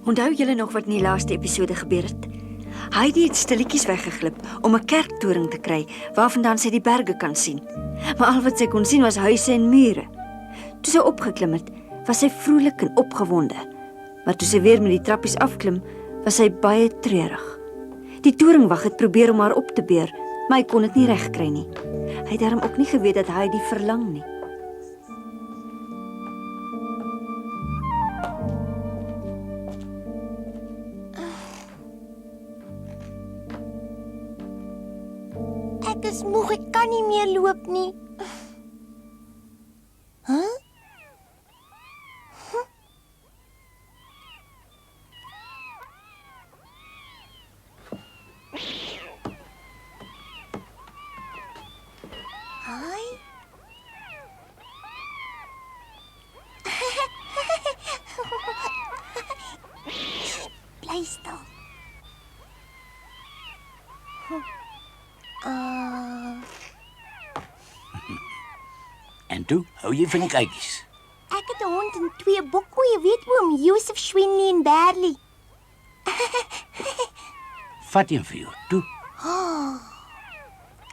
Onthou julle nog wat in die laaste episode gebeur het? Heidi het stilletjies weggeglip om 'n kerktoring te kry waarvandaan sy die berge kan sien. Maar al wat sy kon sien was huise en mure. Toe sy opgeklim het, was sy vrolik en opgewonde. Maar toe sy weer met die trappies afklim, was sy baie treurig. Die toringwag het probeer om haar op te beur, maar hy kon dit nie regkry nie. Hy het daarom ook nie geweet dat Heidi verlang nie. Ek is moeg, ek kan nie meer loop nie. Huh? Hi. Bly stil. En toe, hou jy van die kykies? Ek het 'n hond en 2 bokkoeie, weet oom, Josef, Swinley en Berlie. Vat een vir jou, toe.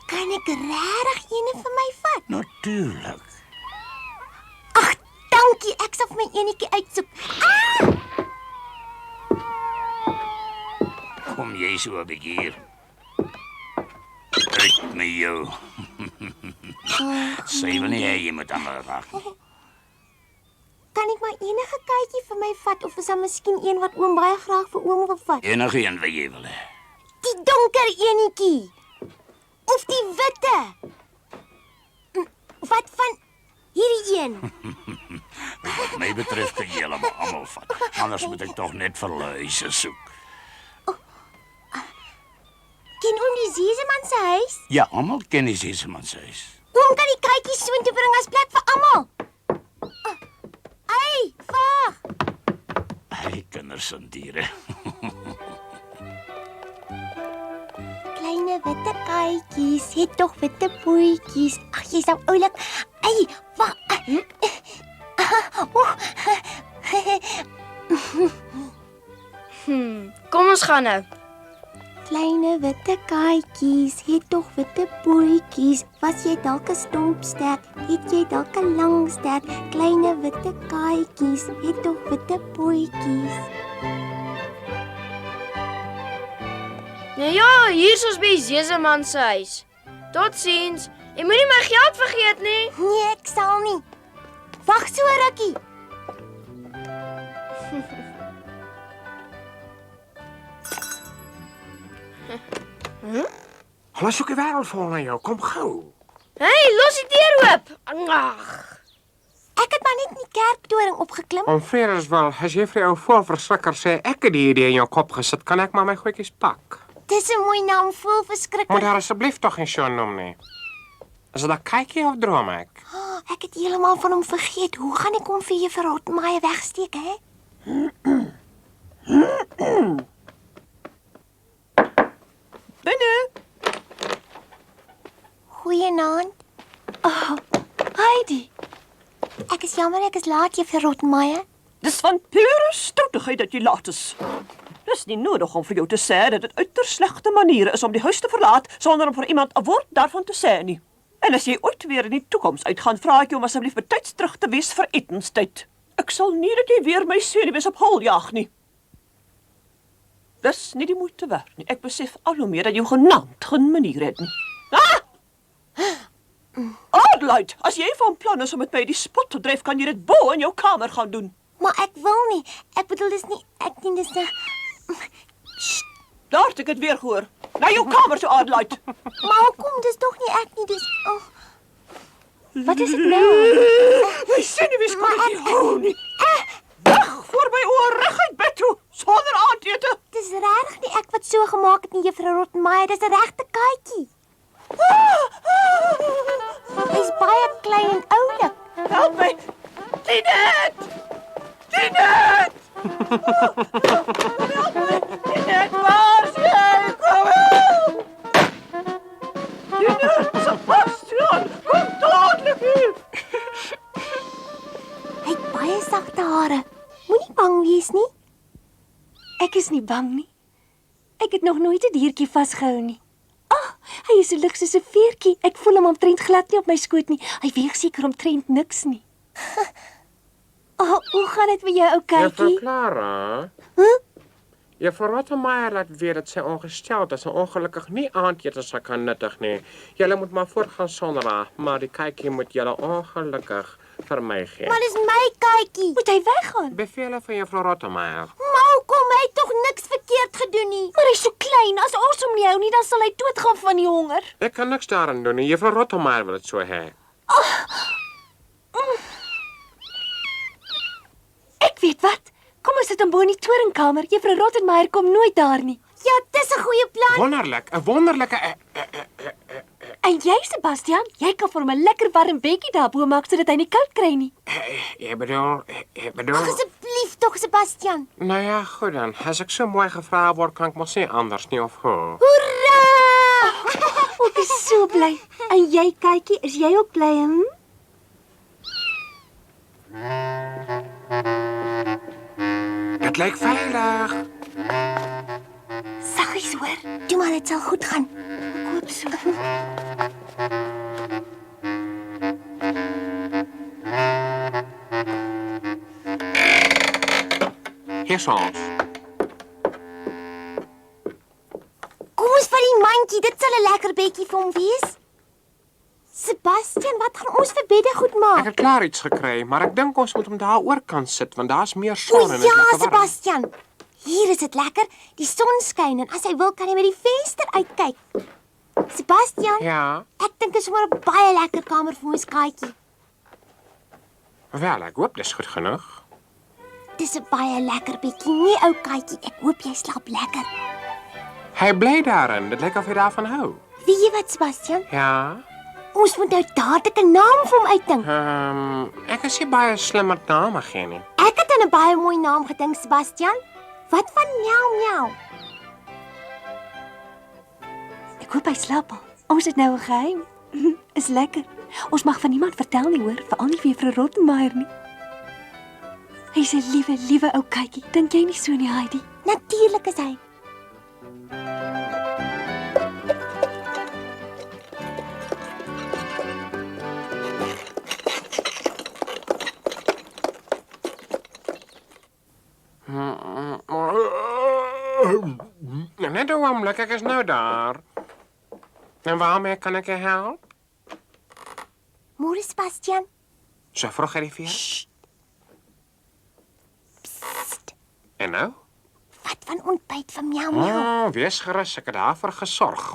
Kan ek regtig eene vir my vat? Natuurlijk. Ag, dankie, ek sal vir my enetjie uitsoek. Kom jy so 'n bietjie hier. Uit met jou. Sê wanneer jy moet aan my raak. Kan ek maar enige kykie vir my vat, of is daar miskien een wat oom baie graag vir oom wil vat? Enige een wat jy wil hê. Die donker enetjie. Of die witte. Wat van hierdie een? Wat my betref kan jy almal vat. Anders moet ek tog net vir luise soek. Ken oom die Seseman se huis? Ja, almal ken die Seseman se huis. Oom kan die kykies soontoe bring as plek vir almal. Hey, wag. Hy kinders en diere. Kleine witte kykies, het tog witte pootjies. Ag, jy's nou oulik. Hey, wag. Kom ons gaan nou. Kleine witte kykies, het tog witte pootjies. Was jy dalk 'n stompstert? Het jy dalk 'n lang stert? Kleine witte kykies, het tog witte pootjies. Nou ja, hier is ons by Seseman se huis. Totsiens. Jy moenie my geld vergeet nie. Nee, ek sal nie. Wag so 'n rukkie. Hulle soek die wêreld vol na jou. Kom gou. Hey, los die deur oop. Ag. Ek het maar net in die kerktoring opgeklim. Om Vereswil, as jy vir jou voelverskrikker sê ek het die idee in jou kop gesit, kan ek maar my goedjies pak. Dis 'n mooi naam, voelverskrikker. Moet daar asseblief tog nie so noem nie. Is dit 'n kykie of droom ek? Oh, ek het heeltemal van hom vergeet. Hoe gaan ek hom vir juffrou Rotmeier wegsteek, hè? Binne. Goeienaand. Heidi, Ek is jammer ek is laat, juffrou Rotmeier. dis van pure stoutigheid dat jy laat is. Dis nie nodig om vir jou te sê dat dit uiters slegte maniere is om die huis te verlaat sonder om vir iemand 'n woord daarvan te sê nie. En as jy ooit weer in die toekoms uitgaan, vra ek jou om asseblief betyds terug te wees vir etenstyd. Ek sal nie dat jy weer my senuwees op hol jaag nie. Dis nie die moeite werd nie. Ek besef al hoe meer dat jy genaamd geen manier het nie. Adelaide, as jy van plan is om met my die spot te dryf, kan jy dit bo in jou kamer gaan doen. Maar ek wil nie. Ek bedoel dis nie ek nie dis Daar het ek dit weer gehoor. Na jou kamer toe, Adelaide. Maar hoekom? Dis tog nie ek nie, dis Wat is dit nou? My senuwees kan ek nie hou nie. Weg voor my oor reguit bed toe, sonder aandete. Dis regtig nie ek wat so gemaak het nie, juffrou Rotmeier. Dis 'n regte katjie. Hy's baie klein en oulik. Help my. Tinet! Tinet! Help my. Tinet, waar is jy? Kom help! Tinet, Sebastian, kom dadelik hier. hare. Moenie bang wees nie. Ek is nie bang nie. Ek het nog nooit 'n diertjie vasgehou nie. Hy is so lig soos 'n veertjie. Ek voel hom omtrent glad nie op my skoot nie. Hy weeg seker omtrent niks nie. Hoe gaan dit met jou, ou Juffrou kykie? Clara. Juffrou Rottenmeier laat weet dat sy ongesteld is en ongelukkig nie aandete sal kan nuttig nie. Julle moet maar voortgaan sonder haar, maar die kykie moet julle ongelukkig vir my gee. Maar dis my kykie. Moet hy weggaan? Bevele van Juffrou Rottenmeier. Mau kom, hy het tog niks verkeerd gedoen nie. Maar hy's so klein. As ons hom nie hou nie, dan sal hy doodgaan van die honger. Ek kan niks daaraan doen nie. Juffrou Rottenmeier wil dit so hê. Ek weet wat. Kom ons sit hom bo in die toringkamer. Juffrou Rottenmeier kom nooit daar nie. Ja, dis 'n goeie plan. Wonderlik, 'n wonderlike En jy, Sebastian, jy kan vir hom 'n lekker warm bedjie daarbo maak sodat hy nie koud kry nie. Ek bedoel, Asseblief tog, Sebastian. nou ja, goed dan. As ek so mooi gevra word, kan ek mos nie anders nie of hoe. Hoera! Ek is so bly. En jy, kykie, is jy ook bly, hè? Dit lyk veilig. Saggies, hoor. Toe maar, dit sal goed gaan. Ek hoop so. Hier is ons. Kom ons vat die mandjie, dit sal 'n lekker bedjie vir hom wees. Sebastian, wat gaan ons vir bedde goed Ek maak? het klaar iets gekry, maar ek dink ons moet hom daaroor kan sit want daar's meer O son en dit is ja, lekker warm. Sebastian. Hier is dit lekker. Die son skyn en as hy wil kan hy met die venster uitkyk. Sebastian, Ja, ek dink dit is sommer 'n baie lekker kamer vir ons katjie. wel, ek hoop dis goed genoeg. Dis 'n baie lekker bedjie, nie ou katjie. Ek hoop jy slaap lekker. Hy bly daarin. Dit lyk of hy daarvan hou. Weet jy wat, Sebastian? Ja. Ons moet nou dadelik 'n naam vir hom uitdink. Ek is nie baie slim met name gee nie. Ek het aan 'n baie mooi naam gedink, Sebastian. Wat van miau miau? Ek hoop hy slaap al. Ons het nou 'n geheim. Is lekker. Ons mag van niemand vertel nie, hoor, veral nie vir Juffrou Rottenmeier nie. Hy's 'n liewe, liewe ou kykie. Dink jy nie so nie, Heidi? Natuurlik is hy. Net 'n oomblik, ek is nou daar. En waarmee kan ek je help? Môre, Sebastian. So vroeg uit die veer. En nou? Wat van ontbyt van miau miau? Wees gerus, ek het daarvoor gesorg.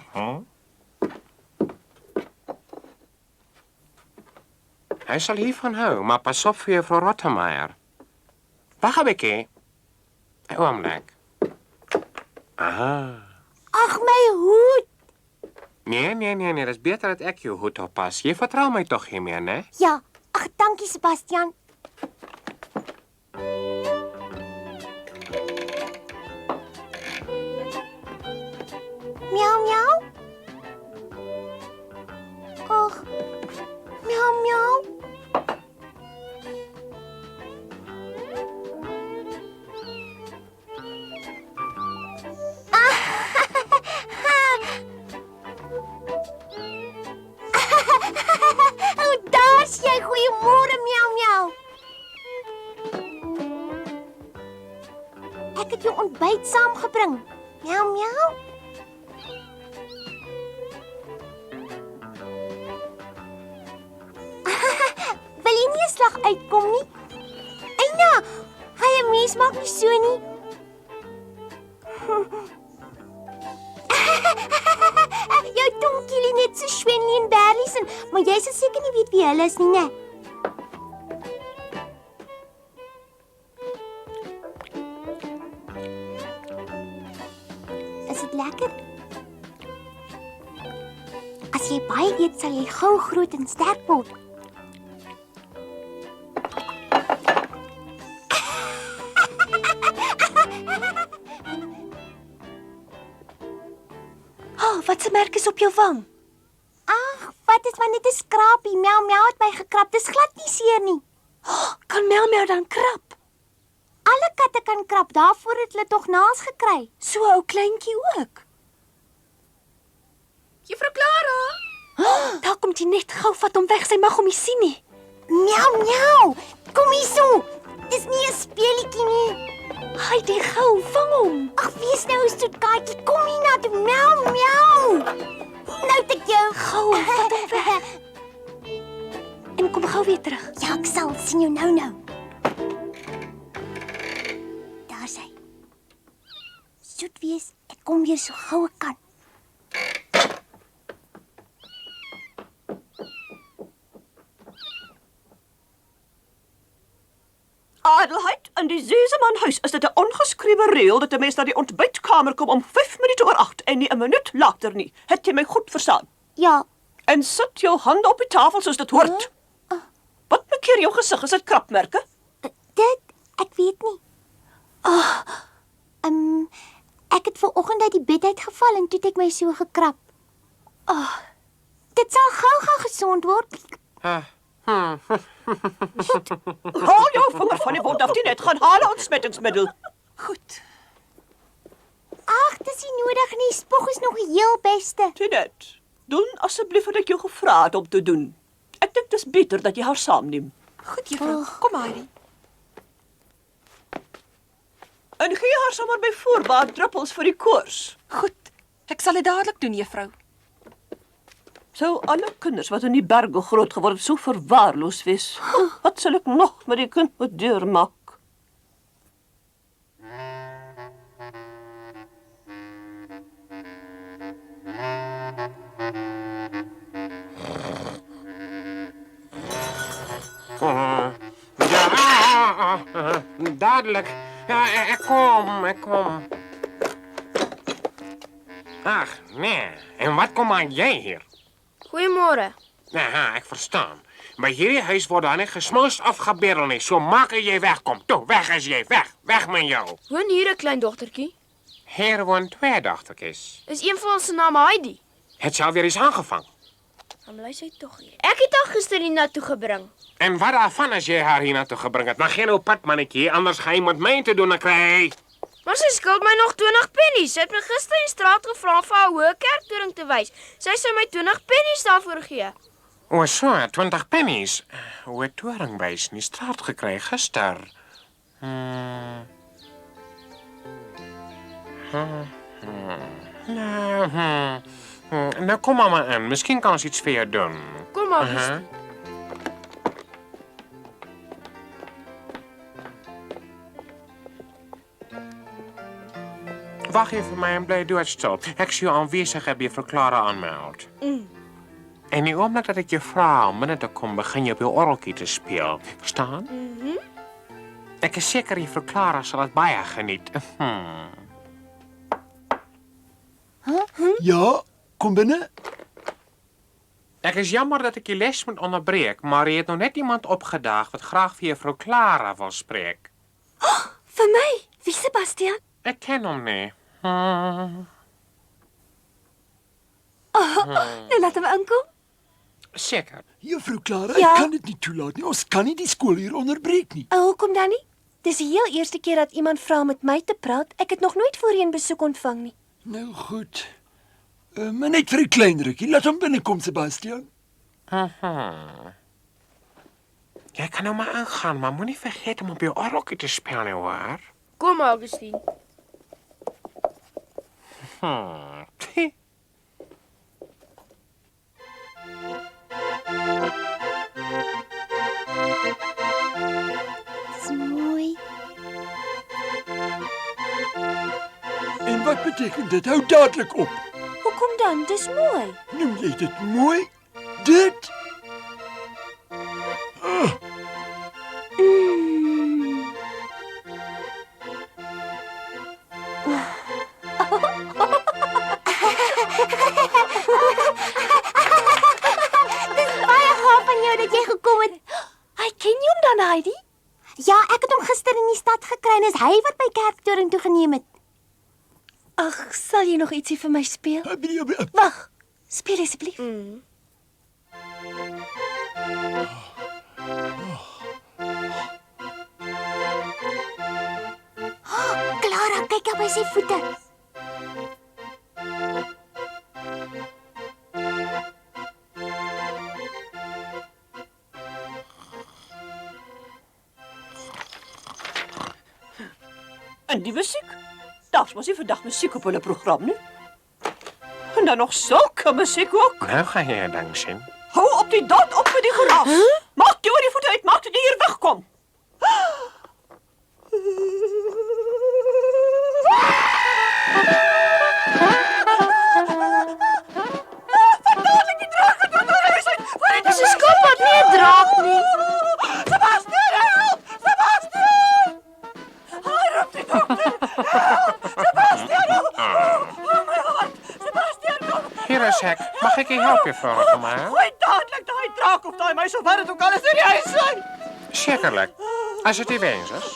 Hy sal hiervan hou, maar pas op vir Juffrou Rottenmeier. Wag 'n bietjie. 'n oomblik. Aha. Ag my hoed. Nee, dis beter dat ek jou hoed oppas. Jy vertrou my tog hiermee, né? Ja, ag dankie Sebastian. Miau miau. Ag. Miau miau. Oh, daar's jy. Goeiemôre, miau miau. Ek het jou ontbyt saamgebring. Miau miau. Wil jy nie 'n slag uitkom nie? Eina, hy 'n mens maak nie so nie. Jou tonkie net so Swennie en Berlies, maar jy sal seker nie weet wie hulle is nie, né? Is dit lekker? As jy baie eet, sal jy gou groot en sterk word. Wat se merk is op jou wang? Ag, wat is maar net 'n skrapie. Miau miau het my gekrap. Dis glad nie seer nie. Kan Miau Miau dan krap? Alle katte kan krap, daarvoor het hulle tog naels gekry. So 'n ou kleintjie ook. Juffrou Clara. Daar kom jy net gou vat hom weg, sy mag hom nie sien nie. Miau, miau. Kom hier so. Dis nie 'n speelietjie nie. Heidi, gou, vang hom. Ag, wees nou 'n stoet katjie. Kom hier na toe. Miau, miau. Nou het ek jou. Gou, vat hom weg. En kom gou weer terug. Ja, ek sal sien jou nou. Daar sy. Soet wees. Ek kom weer so gou ek kan. Adelheid, in die Sesemanhuis is dit 'n ongeskrewe reël dat 'n mens na die ontbytkamer kom om 5 minute oor 8 en nie 'n minuut later nie. Het jy my goed verstaan? Ja, En sit jou hande op die tafel soos dit hoort. Wat maak hier jou gesig? Is dit krapmerke? dit ek weet nie. Ek het vanoggend uit die bed uitgeval en toe het ek my so gekrap. Dit sal gou gesond word. Haal jou vinger van die wond af, net gaan haal 'n ontsmettingsmiddel. Goed. Ag, dis nie nodig nie. Spog is nog die heel beste. Tinet, doen asseblief wat ek jou gevra het om te doen. Ek dink dis beter dat jy haar saamneem. Goed, juffrou. Kom, Heidi. En gee haar sommer by voorbaat druppels vir die koors. Goed. Ek sal dit dadelik doen, juffrou. Sou alle kinders wat in die berge groot geword het so verwaarloos wees. Wat sal ek nog met die kind moet deurmaak? Ja, dadelijk. Ja, ik kom. Ach, nee. En wat kom aan jij hier? Goeiemôre. Aha, ek verstaan. By hierdie huis word daar nie gesmous afgebeddel nie. So maak jy wegkom. Toe, weg is jy, weg. Weg met jou. Woon hier 'n klein dogtertjie? Hier woon 2 dogtertjies. Is een van ons se naam Heidi? Het sy alweer iets aangevang. Dan bly sy tog hier. Ek het haar gister hiernatoe gebring. En wat daarvan as jy haar hiernatoe gebring het? Maar geen ou padmannetjie, anders gaan jy met my te doen kry. Maar sy skuld my nog 20 pennies. Sy het my gister in die straat gevra om vir haar hoë kerktoring te wys. Sy sou my 20 pennies daarvoor gee. O, so, 20 pennies. Hoe het toringwys in die straat gekry gister? Nou kom maar in. Miskien kan ons iets vir jou doen. Kom maar, Christine. Wag hier vir my en bly doodstil. Ek sien jou aanwesig by Juffrou Clara aanmeld. En die oomblik dat ek jou vra om binne te kom, begin jy op jou orgeltjie te speel. Verstaan? Ek is seker Juffrou Clara sal dit baie geniet. Ja, kom binne. Ek is jammer dat ek die les moet onderbreek, maar jy het nog net iemand opgedaag wat graag vir Juffrou Clara wil spreek. Vir my? Wie, Sebastian? Ek ken hom nie. Nou laat hom inkom. Seker. Juffrou Clara, Ja? ek kan dit nie toelaat nie. Ons kan nie die skool hier onderbreek nie. Hoekom dan nie? Dis die heel eerste keer dat iemand vra om met my te praat. Ek het nog nooit voorheen besoek ontvang nie. Nou goed. Maar net vir 'n klein rukkie. Laat hom binnekom, Sebastian. Jy kan nou maar aangaan, maar moenie vergeet om op jou orgeltjie te speel nie, hoor. Kom maar, Christine. Dis mooi. En wat beteken dit? Hou dadelik op. Hoekom dan? Dis mooi. Noem jy dit mooi? Dit? Baie gaaf van jou dat jy gekom het. Hy ken jy hom dan, Heidi? Ja, ek het hom gister in die stad gekry en is hy wat my kerktoring toe geneem het. Ag, sal jy nog ietsie vir my speel? Wat? Wag. Speel asseblief. Sarah, kyk op sy voete. En die musiek? Daar's mos nie vandag musiek op hulle program nie. En dan nog sulke musiek ook. Nou gaan jy 'n ding sien. Hou op die dot op met die geraas. Maak jou die voete uit, maak dat jy hier wegkom. Dis 'n skilpad, nie 'n draak nie. Sebastian, help! Sebastian! Roep die dokter! Help! Sebastian! Oh my God! Sebastian, kom! Hier is ek. Mag ek je help, juffrou Rottenmeier? Gooi dadelik daai draak of daai meisie of wat dit ook al is in die huis uit! Zekerlijk. Als het die wens is.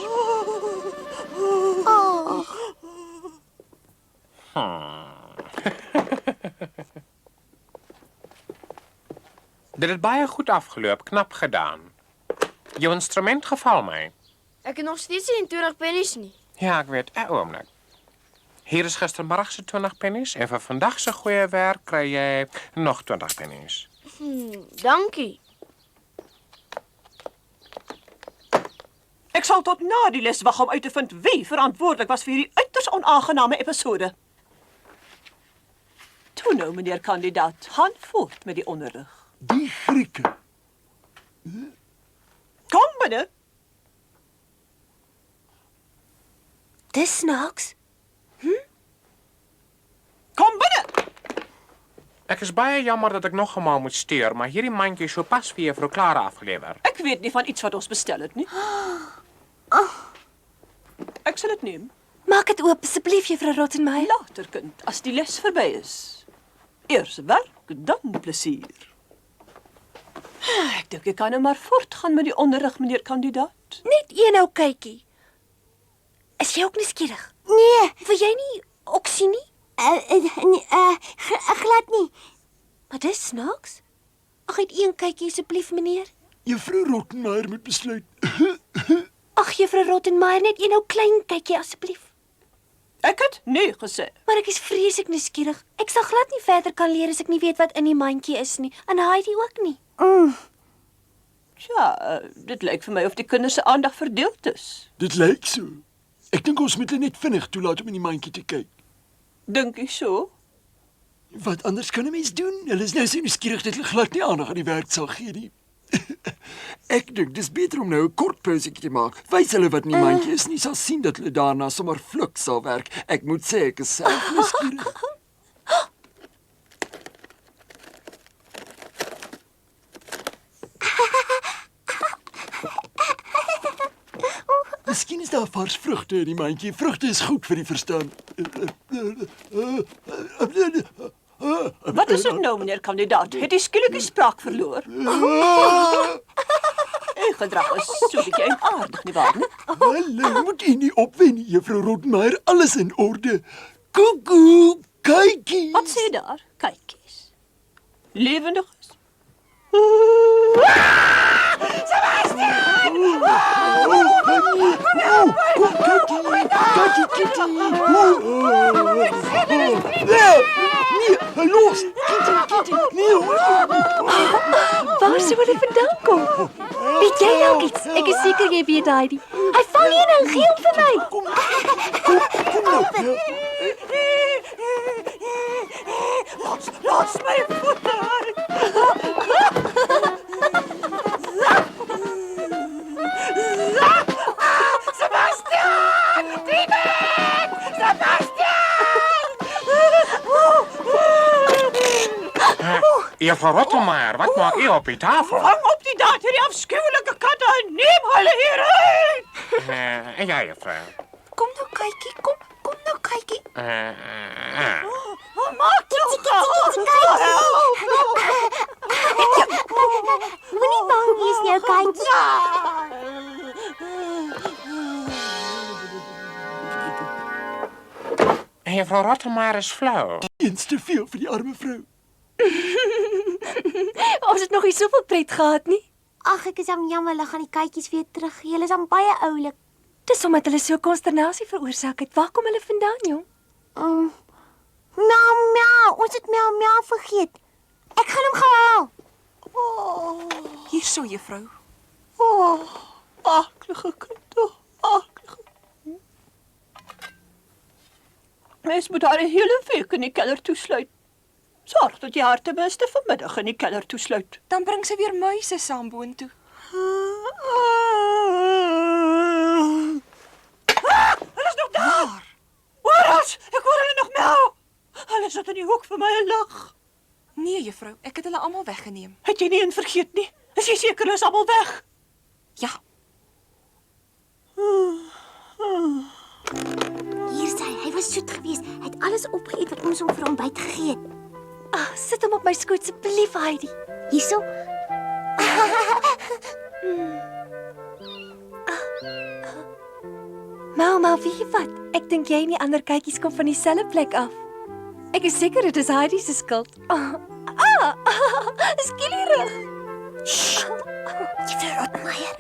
Dit het baie goed afgeloop, knap gedaan. Jou instrument geval my. Ek het nog steeds nie 20 pennies nie. Ja, ek weet, 'n oomblik. Hier is gistermiddag se 20 pennies en vir vandag se goeie werk kry jy nog 20 pennies. Dankie. Ek sal tot na die les wag om uit te vind wie verantwoordelik was vir hierdie uiters onaangename episode. Toe nou, meneer kandidaat, gaan voort met die onderrig. Die Grieke. Kom binne. Dis snaaks. Kom binne. Ek is baie jammer dat ek nog 'n maal moet stuur, maar hierdie mandjie is sopas vir juffrou Clara afgelewer. Ek weet nie van iets wat ons bestel het nie. Ek sal dit neem. Maak dit oop asseblief, juffrou Rottenmeier. Later, kind, as die les verby is. Eers werk, dan plesier. Ek dink ek kan nou maar voortgaan met die onderrig, meneer kandidaat. Net een ou kykie. Is jy ook nuuskierig? Nee, Wil jy nie ook sien nie? glad nie. Maar dis snaaks. Ag, net een kykie asseblief, meneer. Juffrou Rottenmeier moet besluit. Ag, juffrou Rottenmeier, net een ou klein kykie asseblief. Ek het nee gesê. Maar ek is vreeslik nuuskierig. Ek sal glad nie verder kan leer as ek nie weet wat in die mandjie is nie. En Heidi ook nie. Tja, dit lyk vir my of die kinders se aandag verdeeld is. Dit lyk so. Ek dink ons moet hulle net vinnig toelaat om in die mandjie te kyk. Dink jy so? Wat anders kan 'n mens doen? Hulle is nou so nuuskierig dat hulle glad nie aandag aan die werk sal gee nie. Ek dink dis beter om nou 'n kort pausetjie te maak. Wys hulle wat in die mandjie is, nie sal sien dat hulle daarna sommer flik sal werk. Ek moet sê ek is self nuuskierig. Miskien is daar vars vrugte in die mandjie. Vrugte is goed vir die verstand. Wat is dit nou, meneer kandidaat? Het jy skielik die spraak verloor? Uw gedrag is so bietjie eienaardig, nie waar nie? Hallo, moet u nie opwen nie, juffrou Rottenmeier. Alles in orde. Koekoe, kykie. Wat sê jy daar? Kykies. Lewendig is. Nee, los. Kitty, nee. Waar sou hulle vandaan kom? Weet jy dalk iets? Ek is seker jy weet, Heidi. Hy val hier nou, gee hom vir my. Kom nou. Los my voete uit. Sebastian! David! Juffrou Rottenmeier, wat maak u op die tafel? Hang op die daad, hierdie afskuwelike katte en neem hulle hier uit! En ja, juffrou. Kom nou kykie, kom nou kykie. Maak toe gou! Moenie bang wees nie, kykie. Juffrou Rottenmeier is flauw. Eens te veel vir die arme vrou. Ons het nog nie soveel pret gehad nie. Ag, ek is jammer, hulle gaan die kykies weer terug gee. Hulle is dan baie oulik. Dis omdat hulle so konsternasie veroorsaak het. Waar kom hulle vandaan, jong? Miau, miau, ons het miau, miau vergeet. Ek gaan hom haal. Hier so, juffrou. Akelige kind, akelige. Mens moet haar 'n hele week in die keller toesluit. Sorg dat jy haar ten minste vanmiddag in die keller toesluit. Dan bring sy weer muise saam boontoe. Hulle is nog daar! Waar is? Ek hoor hulle nog miau. Hulle sit in die hoek vir my en lag. Nee, juffrou, ek het hulle almal weggeneem. Het jy nie een vergeet nie? Is jy seker hulle is almal weg? Ja, Hier sy, hy was soet geweest. Hy het alles opgeëet wat ons hom vir ontbyt gegee het. Sit hom op my skoot asseblief, Heidi. Hierso. Maar weet jy wat? Ek dink jy en die ander kykies kom van dieselfde plek af. Ek is seker dit is Heidi se skuld. Skielik. Juffrou Rottenmeier.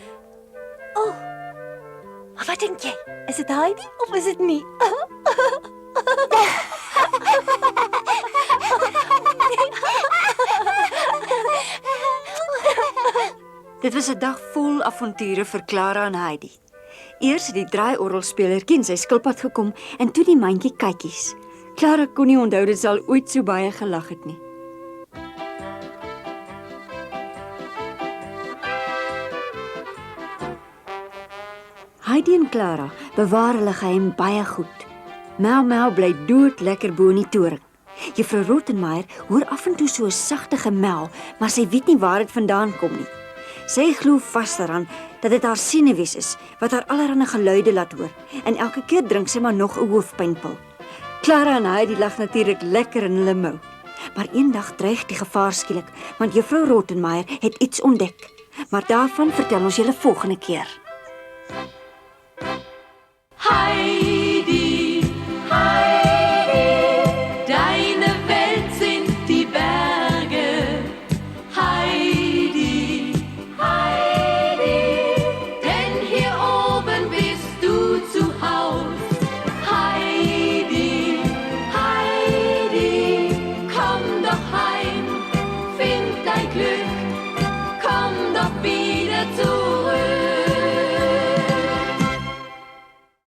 Maar wat dink jy? Is dit Heidi of is dit nie? Dit was 'n dag vol avonture vir Clara en Heidi. Eers het die draaiorgelspelertjie en sy skilpad gekom en toe die mandjie kykies. Clara kon nie onthou dit sal ooit so baie gelag het nie. Heidi en Clara bewaar hulle geheim baie goed. Mau Mau bly dood lekker bo in die toring. Juffrou Rottenmeier hoor af en toe so 'n sagte gemel, maar sy weet nie waar dit vandaan kom nie. Sy glo vas daaraan dat dit haar senuwees is wat haar allerlei geluide laat hoor en elke keer drink sy maar nog 'n hoofpynpil. Clara en Heidi lag natuurlik lekker in hulle mou. Maar eendag dreig die gevaar skielik, want Juffrou Rottenmeier het iets ontdek. Maar daarvan vertel ons julle volgende keer. Heidi.